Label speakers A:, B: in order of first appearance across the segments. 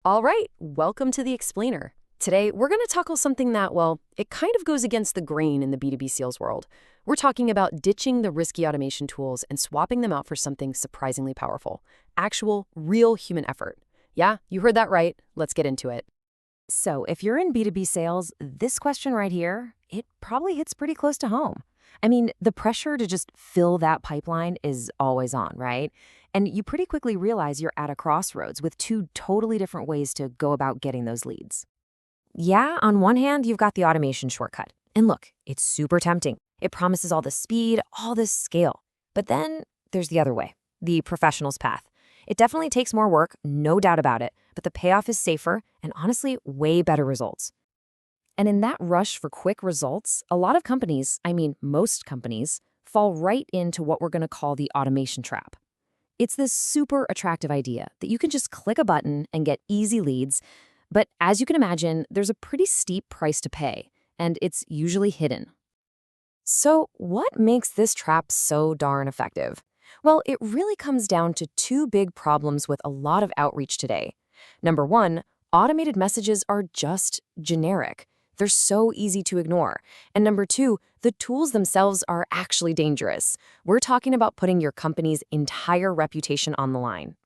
A: All right, welcome to the Explainer. Today, we're going to tackle something that, well, it kind of goes against the grain in the B2B sales world. We're talking about ditching the risky automation tools and swapping them out for something surprisingly powerful. Actual, real human effort. Yeah, you heard that right. Let's get into it.
B: So, if you're in B2B sales, this question right here, it probably hits pretty close to home. I mean, the pressure to just fill that pipeline is always on, right? And you pretty quickly realize you're at a crossroads with two totally different ways to go about getting those leads. Yeah, on one hand, you've got the automation shortcut. And look, it's super tempting. It promises all this speed, all this scale. But then there's the other way, the professional's path. It definitely takes more work, no doubt about it, but the payoff is safer and honestly way better results. And in that rush for quick results, a lot of companies, I mean most companies, fall right into what we're going to call the automation trap. It's this super attractive idea that you can just click a button and get easy leads, but as you can imagine, there's a pretty steep price to pay, and it's usually hidden. So, what makes this trap so darn effective? Well, it really comes down to two big problems with a lot of outreach today. Number one, automated messages are just generic. They're so easy to ignore. And number two, the tools themselves are actually dangerous. We're talking about putting your company's entire reputation on the line.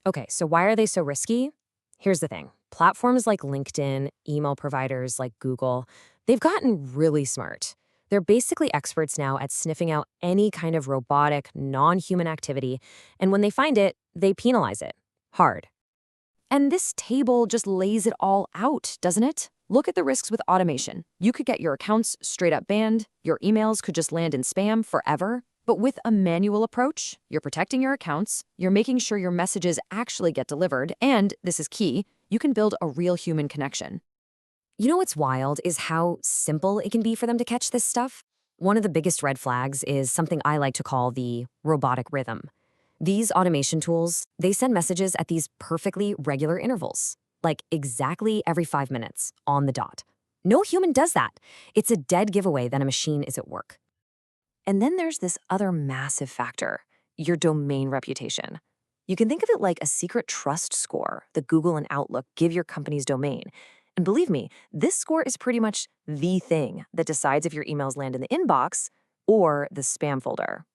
B: Okay, so why are they so risky? Here's the thing. Platforms like LinkedIn, email providers like Google, they've gotten really smart. They're basically experts now at sniffing out any kind of robotic, non-human activity, and when they find it, they penalize it. Hard. And this table just lays it all out, doesn't it? Look at the risks with automation. You could get your accounts straight up banned, your emails could just land in spam forever. But with a manual approach, you're protecting your accounts, you're making sure your messages actually get delivered, and, this is key, you can build a real human connection. You know what's wild is how simple it can be for them to catch this stuff? One of the biggest red flags is something I like to call the robotic rhythm. These automation tools, they send messages at these perfectly regular intervals, like exactly every 5 minutes, on the dot. No human does that. It's a dead giveaway that a machine is at work. And then there's this other massive factor, your domain reputation. You can think of it like a secret trust score that Google and Outlook give your company's domain. And believe me, this score is pretty much the thing that decides if your emails land in the inbox or the spam folder.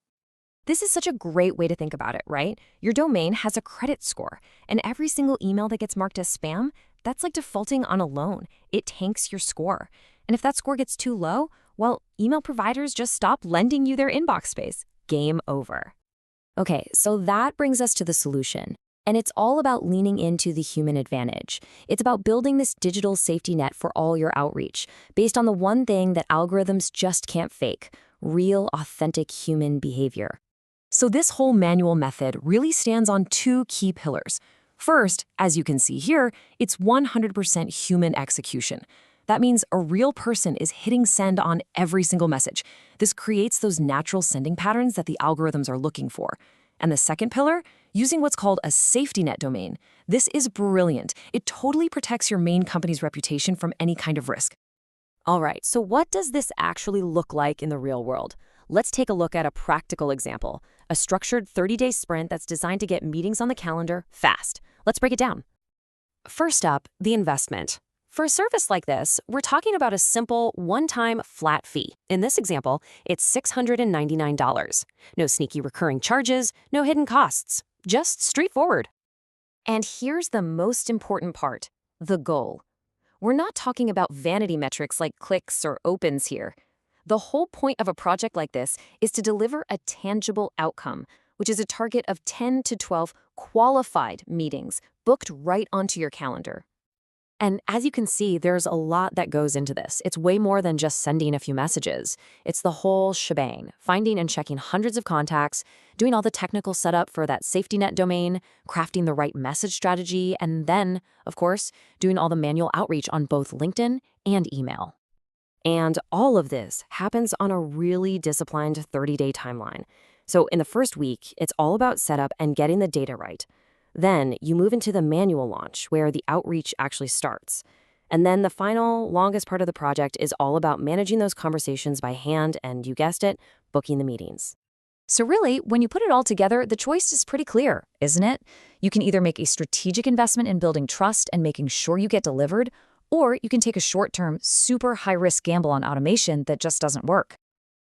B: This is such a great way to think about it, right? Your domain has a credit score, and every single email that gets marked as spam, that's like defaulting on a loan. It tanks your score. And if that score gets too low, well, email providers just stop lending you their inbox space. Game over. Okay, so that brings us to the solution. And it's all about leaning into the human advantage. It's about building this digital safety net for all your outreach, based on the one thing that algorithms just can't fake: real, authentic human behavior. So this whole manual method really stands on two key pillars. First, as you can see here, it's 100% human execution. That means a real person is hitting send on every single message. This creates those natural sending patterns that the algorithms are looking for. And the second pillar, using what's called a safety net domain. This is brilliant. It totally protects your main company's reputation from any kind of risk. All right, so what does this actually look like in the real world? Let's take a look at a practical example, a structured 30-day sprint that's designed to get meetings on the calendar fast. Let's break it down. First up, the investment. For a service like this, we're talking about a simple, one-time flat fee. In this example, it's $699. No sneaky recurring charges, no hidden costs. Just straightforward. And here's the most important part, the goal. We're not talking about vanity metrics like clicks or opens here. The whole point of a project like this is to deliver a tangible outcome, which is a target of 10 to 12 qualified meetings booked right onto your calendar. And as you can see, there's a lot that goes into this. It's way more than just sending a few messages. It's the whole shebang, finding and checking hundreds of contacts, doing all the technical setup for that safety net domain, crafting the right message strategy, and then, of course, doing all the manual outreach on both LinkedIn and email. And all of this happens on a really disciplined 30-day timeline. So in the first week, it's all about setup and getting the data right. Then you move into the manual launch, where the outreach actually starts. And then the final, longest part of the project is all about managing those conversations by hand and, you guessed it, booking the meetings.
C: So really, when you put it all together, the choice is pretty clear, isn't it? You can either make a strategic investment in building trust and making sure you get delivered, or you can take a short-term, super high-risk gamble on automation that just doesn't work.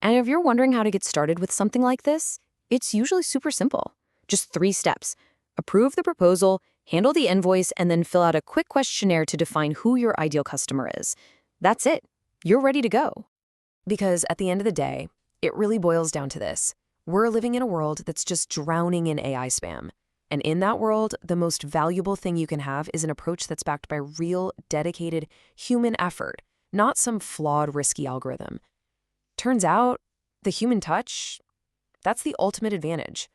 A: And if you're wondering how to get started with something like this, it's usually super simple. Just 3 steps. Approve the proposal, handle the invoice, and then fill out a quick questionnaire to define who your ideal customer is. That's it. You're ready to go. Because at the end of the day, it really boils down to this. We're living in a world that's just drowning in AI spam. And in that world, the most valuable thing you can have is an approach that's backed by real, dedicated human effort, not some flawed, risky algorithm. Turns out, the human touch, that's the ultimate advantage.